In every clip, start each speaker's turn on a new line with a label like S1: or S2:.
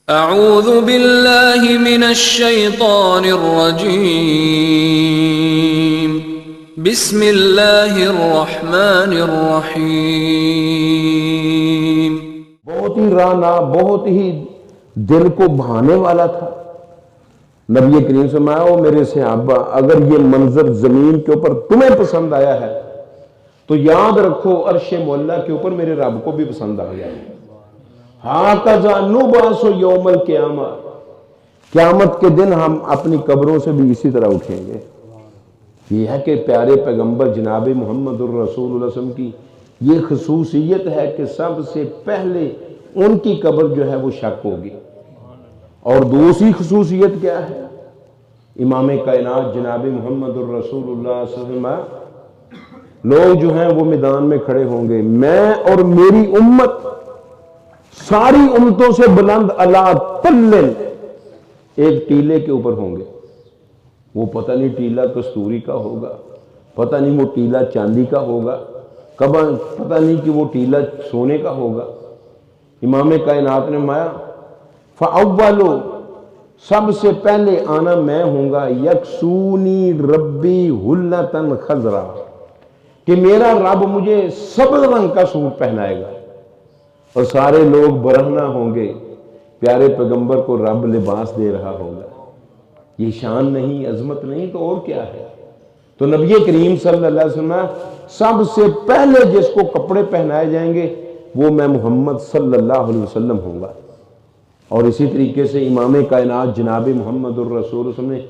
S1: اعوذ باللہ من الشیطان الرجیم بسم اللہ الرحمن الرحیم۔
S2: بہت ہی رانا، بہت ہی دل کو بھانے والا تھا۔ نبی کریم سے فرمایا، او میرے صحابہ، اگر یہ منظر زمین کے اوپر تمہیں پسند آیا ہے تو یاد رکھو عرش معلیٰ کے اوپر میرے رب کو بھی پسند آ گیا ہے۔ ہاکذا نبعث یوم القیامہ، قیامت کے دن ہم اپنی قبروں سے بھی اسی طرح اٹھیں گے۔ یہ ہے کہ پیارے پیغمبر جناب محمد الرسول اللہ صلی اللہ علیہ وسلم کی یہ خصوصیت ہے کہ سب سے پہلے ان کی قبر جو ہے وہ شک ہوگی۔ اور دوسری خصوصیت کیا ہے؟ امام کائنات جناب محمد الرسول اللہ صلی اللہ علیہ وسلم، لوگ جو ہیں وہ میدان میں کھڑے ہوں گے، میں اور میری امت ساری امتوں سے بلند علی تلن، ایک ٹیلے کے اوپر ہوں گے۔ وہ پتہ نہیں ٹیلا کستوری کا ہوگا، پتہ نہیں وہ ٹیلا چاندی کا ہوگا، پتہ نہیں کہ وہ ٹیلا سونے کا ہوگا۔ امام کائنات نے فرمایا فاولو، سب سے پہلے آنا میں ہوں گا، یکسونی ربی حلتن خضرا، کہ میرا رب مجھے سبز رنگ کا سوٹ پہنائے گا، اور سارے لوگ برہنہ ہوں گے، پیارے پیغمبر کو رب لباس دے رہا ہوگا۔ یہ شان نہیں، عظمت نہیں تو اور کیا ہے؟ تو نبی کریم صلی اللہ علیہ وسلم سب سے پہلے جس کو کپڑے پہنائے جائیں گے وہ میں محمد صلی اللہ علیہ وسلم ہوں گا۔ اور اسی طریقے سے امام کائنات جناب محمد الرسول صلی اللہ علیہ وسلم نے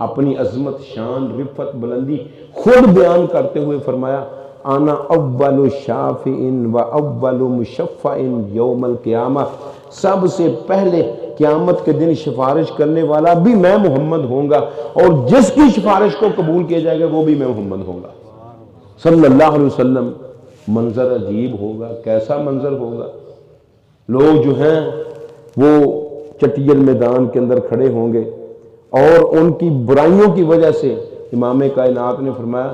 S2: اپنی عظمت، شان، رفعت، بلندی خود بیان کرتے ہوئے فرمایا، انا اول شافع و اول مشفع یوم القیامہ، سب سے پہلے قیامت کے دن سفارش کرنے والا بھی میں محمد ہوں گا، اور جس کی سفارش کو قبول کیا جائے گا وہ بھی میں محمد ہوں گا صلی اللہ علیہ وسلم۔ منظر عجیب ہوگا، کیسا منظر ہوگا؟ لوگ جو ہیں وہ چٹیل میدان کے اندر کھڑے ہوں گے، اور ان کی برائیوں کی وجہ سے امام کائنات نے فرمایا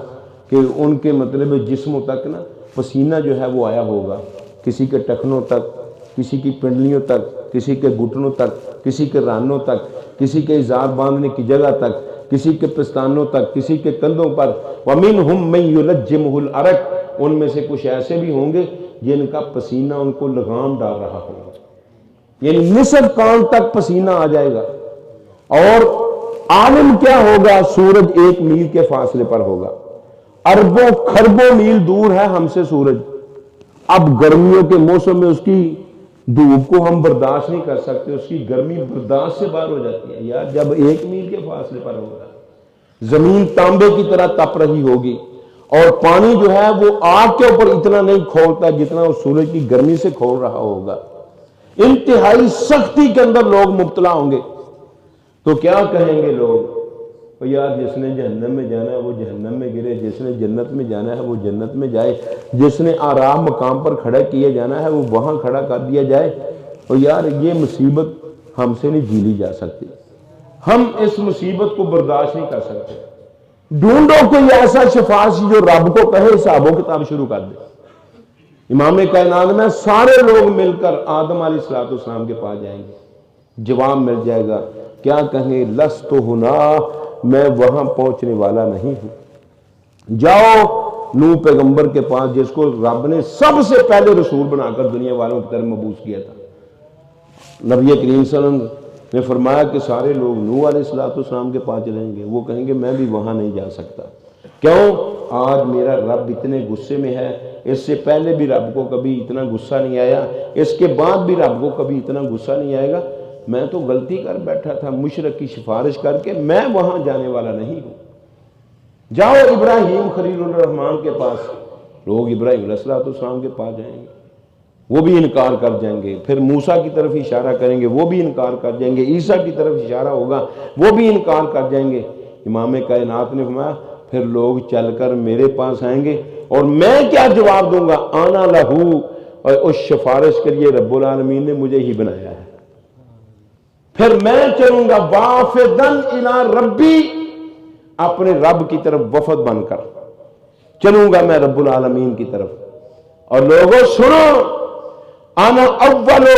S2: کہ ان کے مطلب جسموں تک نا پسینہ جو ہے وہ آیا ہوگا، کسی کے ٹخنوں تک، کسی کی پنڈلیوں تک، کسی کے گھٹنوں تک، کسی کے رانوں تک، کسی کے اظہار باندھنے کی جگہ تک، کسی کے پستانوں تک، کسی کے کندھوں پر، وَمِنْهُمْ مَنْ يُلَجِّمُهُ الْعَرَقُ، ان میں سے کچھ ایسے بھی ہوں گے جن کا پسینہ ان کو لگام ڈال رہا ہوگا، یعنی نصف کان تک پسینہ آ جائے گا۔ اور عالم کیا ہوگا؟ سورج 1 میل کے فاصلے پر ہوگا، اربوں کھربوں میل دور ہے ہم سے سورج۔ اب گرمیوں کے موسم میں اس کی دھوپ کو ہم برداشت نہیں کر سکتے، اس کی گرمی برداشت سے باہر ہو جاتی ہے یار، جب 1 میل کے فاصلے پر ہوگا۔ زمین تانبے کی طرح تپ رہی ہوگی، اور پانی جو ہے وہ آگ کے اوپر اتنا نہیں کھولتا جتنا وہ سورج کی گرمی سے کھول رہا ہوگا۔ انتہائی سختی کے اندر لوگ مبتلا ہوں گے۔ تو کیا کہیں گے لوگ؟ یار جس نے جہنم میں جانا ہے وہ جہنم میں گرے، جس نے جنت میں جانا ہے وہ جنت میں جائے، جس نے آرام مقام پر کھڑا کیا جانا ہے وہ وہاں کھڑا کر دیا جائے۔ اور یار یہ مصیبت ہم سے نہیں جھیلی جا سکتی، ہم اس مصیبت کو برداشت نہیں کر سکتے۔ ڈھونڈو کوئی ایسا شفاعی جو رب کو کہے حساب و کتاب شروع کر دے۔ امام کائنات میں سارے لوگ مل کر آدم علیہ السلام کے پاس جائیں گے، جواب مل جائے گا، کیا کہیں؟ لست ہنا، میں وہاں پہنچنے والا نہیں ہوں۔ جاؤ نوح پیغمبر کے پاس، جس کو رب نے سب سے پہلے رسول بنا کر دنیا والوں کی طرف مبعوث کیا تھا۔ نبی کریم صلی اللہ علیہ وسلم نے فرمایا کہ سارے لوگ نوح علیہ السلام کے پاس چلیں گے، وہ کہیں گے میں بھی وہاں نہیں جا سکتا۔ کیوں؟ آج میرا رب اتنے غصے میں ہے، اس سے پہلے بھی رب کو کبھی اتنا غصہ نہیں آیا، اس کے بعد بھی رب کو کبھی اتنا غصہ نہیں آئے گا۔ میں تو غلطی کر بیٹھا تھا، مشرک کی سفارش کر کے، میں وہاں جانے والا نہیں ہوں۔ جاؤ ابراہیم خلیل الرحمن کے پاس، لوگ ابراہیم علیہ السلام کے پاس جائیں گے، وہ بھی انکار کر جائیں گے۔ پھر موسیٰ کی طرف اشارہ کریں گے، وہ بھی انکار کر جائیں گے۔ عیسیٰ کی طرف اشارہ ہوگا، وہ بھی انکار کر جائیں گے۔ امام کائنات نے فرمایا پھر لوگ چل کر میرے پاس آئیں گے، اور میں کیا جواب دوں گا؟ آنا لہو، اور اس سفارش کے لیے رب العالمین نے مجھے ہی بنایا ہے۔ پھر میں چلوں گا وافدن الی ربی، اپنے رب کی طرف وفد بن کر چلوں گا میں رب العالمین کی طرف۔ اور لوگوں سنو، انا اولو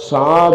S2: 7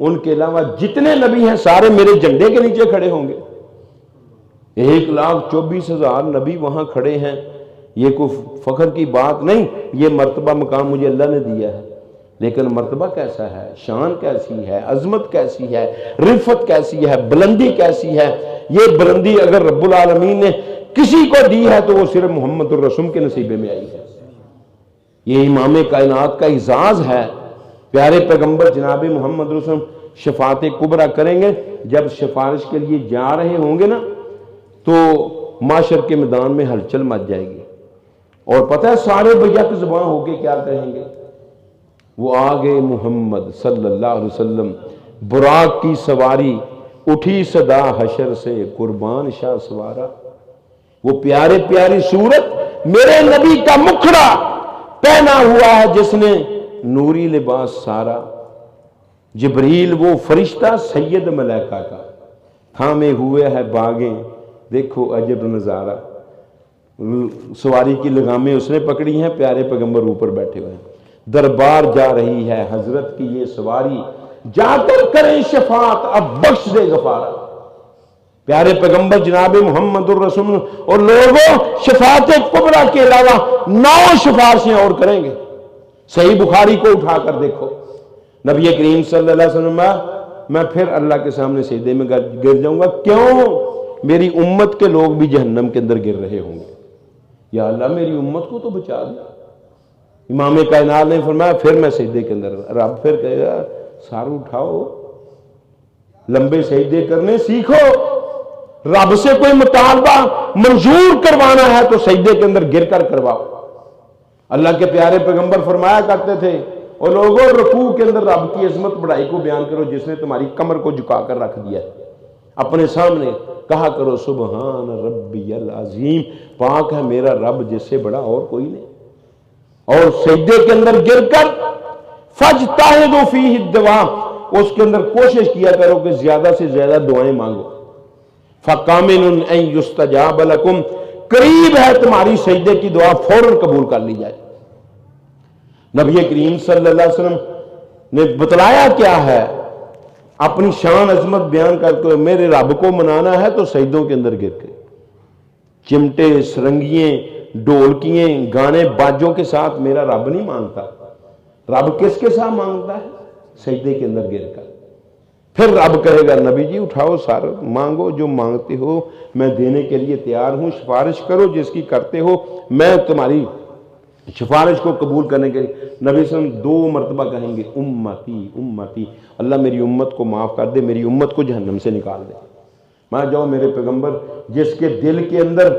S2: ان کے علاوہ جتنے نبی ہیں سارے میرے جھنڈے کے نیچے کھڑے ہوں گے۔ 1,24,000 نبی وہاں کھڑے ہیں، یہ کوئی فخر کی بات نہیں، یہ مرتبہ مقام مجھے اللہ نے دیا ہے، لیکن مرتبہ کیسا ہے، شان کیسی ہے، عظمت کیسی ہے، رفت کیسی ہے، بلندی کیسی ہے۔ یہ بلندی اگر رب العالمین نے کسی کو دی ہے تو وہ صرف محمد الرسول کے نصیبے میں آئی ہے۔ یہ امام کائنات کا اعزاز ہے۔ پیارے پیغمبر جناب محمد رسول شفاعت کبریٰ کریں گے، جب سفارش کے لیے جا رہے ہوں گے نا تو معاشر کے میدان میں ہلچل مچ جائے گی، اور پتہ ہے سارے بیک زبان ہو کے کیا کہیں گے، وہ آگے محمد صلی اللہ علیہ وسلم، براق کی سواری، اٹھی صدا حشر سے قربان شاہ سوارا۔ وہ پیارے پیاری صورت میرے نبی کا مکھڑا پہنا ہوا ہے جس نے نوری لباس سارا، جبریل وہ فرشتہ سید ملائکہ کا، تھامے ہوئے ہے باغیں، دیکھو عجب نظارہ۔ سواری کی لگامیں اس نے پکڑی ہیں، پیارے پیغمبر اوپر بیٹھے ہوئے ہیں، دربار جا رہی ہے حضرت کی یہ سواری، جا کر کریں شفاعت اب بخش دے غفارا۔ پیارے پیغمبر جناب محمد الرسول اور لوگوں شفاعت کبریٰ کے علاوہ 9 سفارشیں اور کریں گے۔ صحیح بخاری کو اٹھا کر دیکھو، نبی کریم صلی اللہ علیہ وسلم، میں پھر اللہ کے سامنے سجدے میں گر جاؤں گا، کیوں؟ میری امت کے لوگ بھی جہنم کے اندر گر رہے ہوں گے، یا اللہ میری امت کو تو بچا دے۔ امام کائنات نے فرمایا پھر میں سجدے کے اندر، رب پھر کہے گا سار اٹھاؤ، لمبے سجدے کرنے سیکھو، رب سے کوئی مطالبہ منظور کروانا ہے تو سجدے کے اندر گر کر کرواؤ۔ اللہ کے پیارے پیغمبر فرمایا کرتے تھے، اور لوگوں رکوع کے اندر رب کی عظمت بڑائی کو بیان کرو جس نے تمہاری کمر کو جھکا کر رکھ دیا ہے، اپنے سامنے کہا کرو سبحان ربی العظیم، پاک ہے میرا رب جس سے بڑا اور کوئی نہیں۔ اور سجدے کے اندر گر کر فاجتہدوا فیہ الدعاء، اس کے اندر کوشش کیا کرو کہ زیادہ سے زیادہ دعائیں مانگو۔ فَقَامِنٌ أَن يُسْتَجَابَ لَكُمْ، قریب ہے تمہاری سجدے کی دعا فوراً قبول کر لی جائے۔ نبی کریم صلی اللہ علیہ وسلم نے بتلایا کیا ہے، اپنی شان عظمت بیان کر کے میرے رب کو منانا ہے تو سجدوں کے اندر گر کے، چمٹے سرنگیے ڈھولکیے گانے باجوں کے ساتھ میرا رب نہیں مانگتا۔ رب کس کے ساتھ مانگتا ہے؟ سجدے کے اندر گر کر۔ پھر رب کہے گا نبی جی اٹھاؤ سر، مانگو جو مانگتے ہو، میں دینے کے لیے تیار ہوں، سفارش کرو جس کی کرتے ہو، میں تمہاری سفارش کو قبول کرنے کے لیے۔ نبی صلی اللہ علیہ وسلم 2 مرتبہ کہیں گے امتی امتی، اللہ میری امت کو معاف کر دے، میری امت کو جہنم سے نکال دے۔ میں جاؤ میرے پیغمبر، جس کے دل کے اندر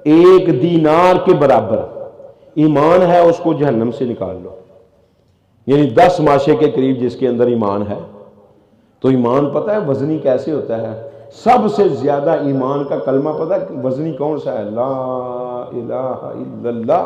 S2: 1 دینار کے برابر ایمان ہے اس کو جہنم سے نکال لو، یعنی 10 ماشے کے قریب جس کے اندر ایمان ہے۔ تو ایمان پتہ ہے وزنی کیسے ہوتا ہے؟ سب سے زیادہ ایمان کا کلمہ پتہ ہے وزنی کون سا ہے؟ لا الہ الا اللہ۔